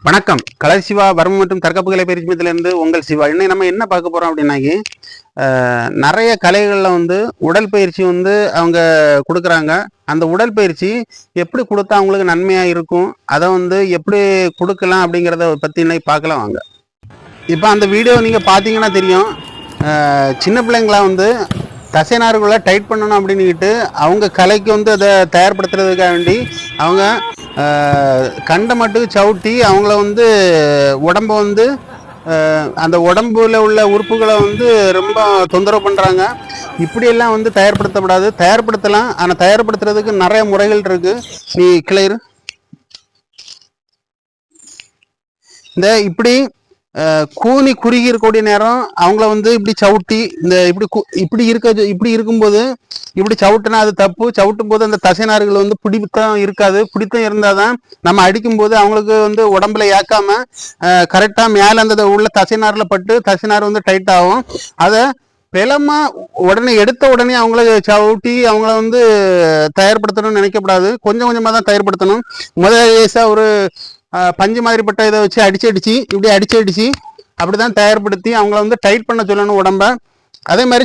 வணக்கம். கலை சிவா வர்மம் மற்றும் தற்காப்பு கலை பயிற்சியத்திலிருந்து உங்கள் சிவா. இன்னைக்கு நம்ம என்ன பார்க்க போறோம் அப்படின்னாக்கி, நிறைய கலைகளில் வந்து உடல் பயிற்சி வந்து அவங்க கொடுக்குறாங்க. அந்த உடல் பயிற்சி எப்படி கொடுத்தா அவங்களுக்கு நன்மையாக இருக்கும், அதை வந்து எப்படி கொடுக்கலாம் அப்படிங்கிறத பற்றி இன்னைக்கு பார்க்கலாம் வாங்க. இப்போ அந்த வீடியோ நீங்கள் பார்த்தீங்கன்னா தெரியும். சின்ன பிள்ளைங்களாம் வந்து தசைநார்களை டைட் பண்ணணும் அப்படின்னுக்கிட்டு அவங்க கலைக்கு வந்து அதை தயார்படுத்துறதுக்காக வேண்டி அவங்க கண்டை மட்டும் சவுட்டி அவங்கள வந்து உடம்ப வந்து அந்த உடம்புல உள்ள உறுப்புகளை வந்து ரொம்ப தொந்தரவு பண்ணுறாங்க. இப்படியெல்லாம் வந்து தயார்படுத்தலாம். ஆனால் தயார்படுத்துறதுக்கு நிறைய முறைகள் இருக்குது. நீ கிளியர் இந்த இப்படி கூனி குறுகி இருக்கக்கூடிய நேரம் அவங்கள வந்து இப்படி சவுட்டி இந்த இப்படி இருக்கும்போது இப்படி சவுட்டுனா அது தப்பு. சவுட்டும் போது அந்த தசைநார்கள் வந்து பிடித்தம் இருக்காது. பிடித்தம் இருந்தாதான் நம்ம அடிக்கும்போது அவங்களுக்கு வந்து உடம்புல ஏக்காம கரெக்டா மேல அந்த உள்ள தசைநாரில் பட்டு தசைநார் வந்து டைட் ஆகும். அதை பெலமா உடனே எடுத்த உடனே அவங்கள சவுட்டி அவங்கள வந்து தயார்படுத்தணும்னு நினைக்கப்படாது. கொஞ்சம் கொஞ்சமா தான் தயார்படுத்தணும். முதல் ஒரு பஞ்சு மாதிரிப்பட்ட இதை வச்சு இப்படி அடிச்சு அப்படிதான் தயார்படுத்தி அவங்கள வந்து டைட் பண்ண சொல்லணும் உடம்ப. அதே மாதிரி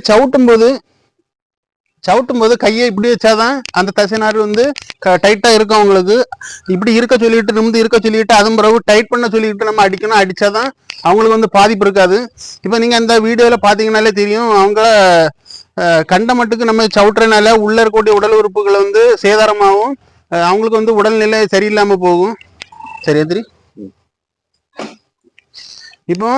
சவுட்டும் போது கையை இப்படி வச்சாதான் அந்த தசைநார் வந்து டைட்டா இருக்கும். அவங்களுக்கு இப்படி இருக்க சொல்லிட்டு நிமிந்து இருக்க சொல்லிட்டு அதன் பிறகு டைட் பண்ண சொல்லிட்டு நம்ம அடிக்கணும். அடிச்சாதான் அவங்களுக்கு வந்து பாதிப்பு இருக்காது. இப்போ நீங்க அந்த வீடியோல பாத்தீங்கன்னாலே தெரியும். அவங்க கண்ட மட்டுக்கு நம்ம சவுட்டுறதுனால உள்ள இருக்கக்கூடிய உடல் உறுப்புகளை வந்து சேதாரமாகவும் அவங்களுக்கு வந்து உடல்நிலை சரியில்லாம போகும். சரி எதிரி. இப்போ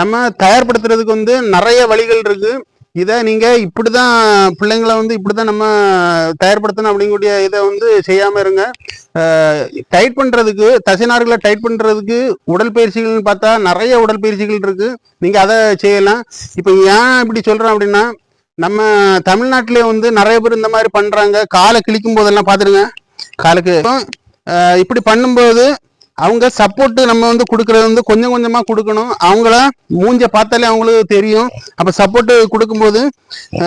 நம்ம தயார்படுத்துறதுக்கு வந்து நிறைய வழிகள் இருக்கு. இதை நீங்க இப்படிதான் பிள்ளைங்களை வந்து இப்படிதான் நம்ம தயார்படுத்தணும் அப்படிங்கக்கூடிய இதை வந்து செய்யாம இருங்க. டைட் பண்றதுக்கு தசைநார்களை டைட் பண்றதுக்கு உடற்பயிற்சிகள்னு பார்த்தா நிறைய உடற்பயிற்சிகள் இருக்கு. நீங்க அதை செய்யலாம். இப்போ ஏன் இப்படி சொல்றேன் அப்படின்னா, நம்ம தமிழ்நாட்டிலே வந்து நிறைய பேர் இந்த மாதிரி பண்றாங்க. காலை கிழிக்கும் போதெல்லாம் பாத்துருங்க. காலுக்கு இப்படி பண்ணும்போது அவங்க சப்போர்ட் நம்ம வந்து கொடுக்கறது வந்து கொஞ்சம் கொஞ்சமா கொடுக்கணும். அவங்கள மூஞ்ச பார்த்தாலே அவங்களுக்கு தெரியும். அப்ப சப்போர்ட் கொடுக்கும்போது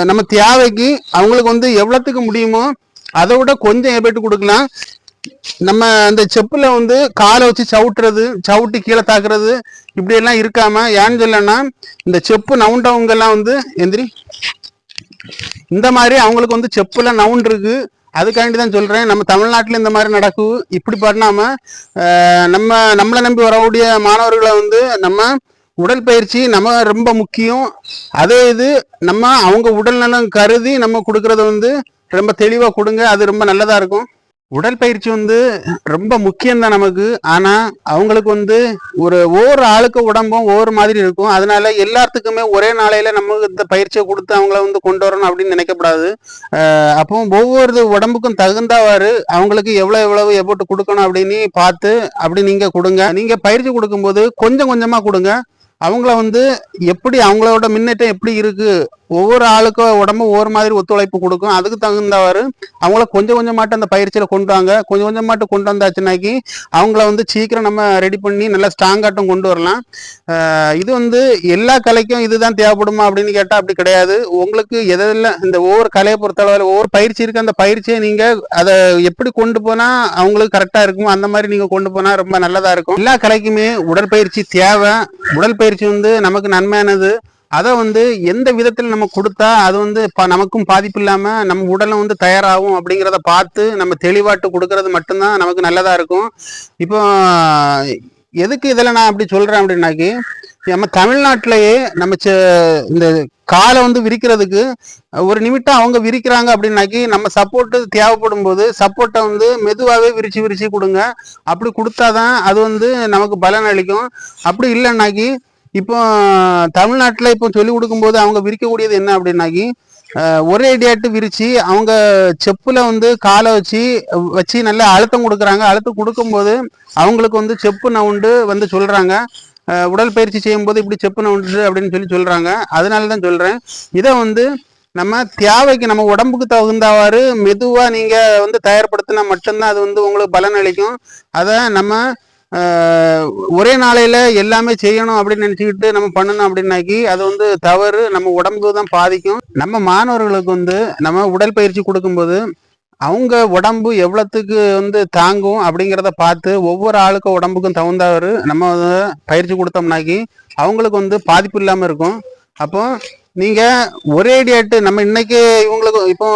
நம்ம தேவைக்கு அவங்களுக்கு வந்து எவ்வளவுக்கு முடியுமோ அதை விட கொஞ்சம் எபெக்ட் கொடுக்கலாம். நம்ம அந்த செப்புல வந்து காலை வச்சு சவுட்டி கீழே தாக்குறது இப்படி எல்லாம் இருக்காம, ஏன்னு சொல்லனா இந்த செப்பு நவுண்டவங்க எல்லாம் வந்து எந்திரி இந்த மாதிரி அவங்களுக்கு வந்து செப்புல நவுண்ட் இருக்கு. அதுக்காண்டி தான் சொல்றேன். நம்ம தமிழ்நாட்டில் இந்த மாதிரி நடக்கும். இப்படி பண்ணாம நம்மளை நம்பி வரக்கூடிய மாணவர்களை வந்து நம்ம உடல் பயிற்சி நம்ம ரொம்ப முக்கியம். அதே இது நம்ம அவங்க உடல் நலம் கருதி நம்ம கொடுக்கறத வந்து ரொம்ப தெளிவா கொடுங்க. அது ரொம்ப நல்லதா இருக்கும். உடல் பயிற்சி வந்து ரொம்ப முக்கியம்தான் நமக்கு. ஆனா அவங்களுக்கு வந்து ஒவ்வொரு ஆளுக்கு உடம்பும் ஒவ்வொரு மாதிரி இருக்கும். அதனால எல்லாத்துக்குமே ஒரே நாளையில நம்ம இந்த பயிற்சியை கொடுத்து அவங்கள வந்து கொண்டு வரணும் அப்படின்னு நினைக்கப்படாது. அப்போ ஒவ்வொரு உடம்புக்கும் தகுந்தவாறு அவங்களுக்கு எவ்வளவு எவ்வளவு கொடுக்கணும் அப்படின்னு பார்த்து அப்படி நீங்க கொடுங்க. நீங்க பயிற்சி கொடுக்கும்போது கொஞ்சம் கொஞ்சமா கொடுங்க. அவங்கள வந்து எப்படி அவங்களோட முன்னேற்றம் எப்படி இருக்கு, ஒவ்வொரு ஆளுக்கும் உடம்பு ஒவ்வொரு மாதிரி ஒத்துழைப்பு கொடுக்கும். அதுக்கு தகுந்தவாறு அவங்கள கொஞ்சம் கொஞ்சமாட்டு அந்த பயிற்சியில கொண்டு வாங்க. கொஞ்சம் கொஞ்சமாட்டு கொண்டு வந்தாச்சுனாக்கி அவங்கள வந்து சீக்கிரம் நம்ம ரெடி பண்ணி நல்லா ஸ்ட்ராங்காட்டும் கொண்டு வரலாம். இது வந்து எல்லா கலைக்கும் இதுதான் தேவைப்படுமா அப்படின்னு கேட்டா அப்படி கிடையாது. உங்களுக்கு எதெல்லாம் இந்த ஒவ்வொரு கலையை பொறுத்தளவில் ஒவ்வொரு பயிற்சி இருக்கு. அந்த பயிற்சியை நீங்க அதை எப்படி கொண்டு போனா அவங்களுக்கு கரெக்டா இருக்கும் அந்த மாதிரி நீங்க கொண்டு போனா ரொம்ப நல்லதா இருக்கும். எல்லா கலைக்குமே உடற்பயிற்சி தேவை. உடற்பயிற்சி வந்து நமக்கு நன்மையானது. அதை வந்து எந்த விதத்தில் நம்ம கொடுத்தா அது வந்து நமக்கும் பாதிப்பு இல்லாம நம்ம உடலும் வந்து தயாராகும் அப்படிங்கிறத பார்த்து நம்ம தெளிவாட்டு கொடுக்கறது மட்டும்தான் நமக்கு நல்லதா இருக்கும். இப்போ எதுக்கு இதில் நான் அப்படி சொல்றேன் அப்படின்னாக்கி, நம்ம தமிழ்நாட்டிலேயே நம்ம இந்த காலை வந்து விரிக்கிறதுக்கு ஒரு நிமிட்டம் அவங்க விரிக்கிறாங்க அப்படின்னாக்கி நம்ம சப்போர்ட்டு தேவைப்படும் போது சப்போர்ட்டை வந்து மெதுவாகவே விரிச்சு கொடுங்க. அப்படி கொடுத்தாதான் அது வந்து நமக்கு பலன் அளிக்கும். அப்படி இல்லைன்னாக்கி இப்போ தமிழ்நாட்டில் இப்போ சொல்லிக் கொடுக்கும்போது அவங்க விரிக்கக்கூடியது என்ன அப்படின்னாக்கி, ஒரே அடியாட்டு விரிச்சு அவங்க செப்புல வந்து காலை வச்சு நல்லா அழுத்தம் கொடுக்குறாங்க. அழுத்தம் கொடுக்கும்போது அவங்களுக்கு வந்து செப்பு நவுண்டு வந்து சொல்றாங்க. உடல் பயிற்சி செய்யும்போது இப்படி செப்பு நவுண்டு அப்படின்னு சொல்றாங்க. அதனால தான் சொல்றேன். இதை வந்து நம்ம தேவைக்கு நம்ம உடம்புக்கு தகுந்தவாறு மெதுவா நீங்க வந்து தயார்படுத்தினா மட்டும்தான் அது வந்து உங்களுக்கு பலன் அளிக்கும். அதை நம்ம ஒரே நாளையில எல்லாமே செய்யணும் அப்படின்னு நினைச்சுக்கிட்டு நம்ம பண்ணணும் அப்படின்னாக்கி அது வந்து தவறு. நம்ம உடம்புக்கு தான் பாதிக்கும். நம்ம மாணவர்களுக்கு வந்து நம்ம உடல் பயிற்சி கொடுக்கும்போது அவங்க உடம்பு எவ்வளோத்துக்கு வந்து தாங்கும் அப்படிங்கிறத பார்த்து ஒவ்வொரு ஆளுக்கும் உடம்புக்கும் தகுந்தவர் நம்ம பயிற்சி கொடுத்தோம்னாக்கி அவங்களுக்கு வந்து பாதிப்பு இல்லாமல் இருக்கும். அப்போ நீங்கள் ஒரே டேட்டு நம்ம இன்னைக்கு இவங்களுக்கு இப்போ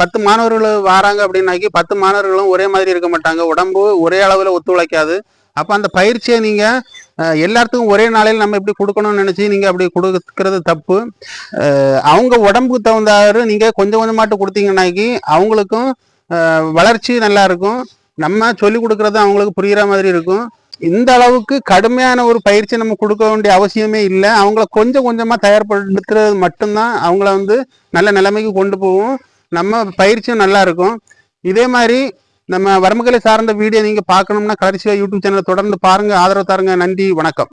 10 மாணவர்கள் வராங்க அப்படின்னாக்கி 10 மாணவர்களும் ஒரே மாதிரி இருக்க மாட்டாங்க, உடம்பு ஒரே அளவில் ஒத்துழைக்காது. அப்போ அந்த பயிற்சியை நீங்கள் எல்லாத்துக்கும் ஒரே நாளையில் நம்ம இப்படி கொடுக்கணும்னு நினச்சி நீங்கள் அப்படி கொடுக்கறது தப்பு. அவங்க உடம்புக்கு தகுந்தாரு நீங்கள் கொஞ்சம் கொஞ்சமாட்டு கொடுத்தீங்கன்னாக்கி அவங்களுக்கும் வளர்ச்சி நல்லா இருக்கும், நம்ம சொல்லி கொடுக்கறது அவங்களுக்கு புரிகிற மாதிரி இருக்கும். இந்த அளவுக்கு கடுமையான ஒரு பயிற்சி நம்ம கொடுக்க வேண்டிய அவசியமே இல்லை. அவங்கள கொஞ்சம் கொஞ்சமாக தயார்படுத்துறது மட்டும்தான் அவங்கள வந்து நல்ல நிலைமைக்கு கொண்டு போகும். நம்ம பயிற்சியும் நல்லா இருக்கும். இதே மாதிரி நம்ம வர்மக்கலை சார்ந்த வீடியோ நீங்கள் பார்க்கணும்னா கடைசியாக யூடியூப் சேனலை தொடர்ந்து பாருங்கள், ஆதரவு தாருங்க. நன்றி, வணக்கம்.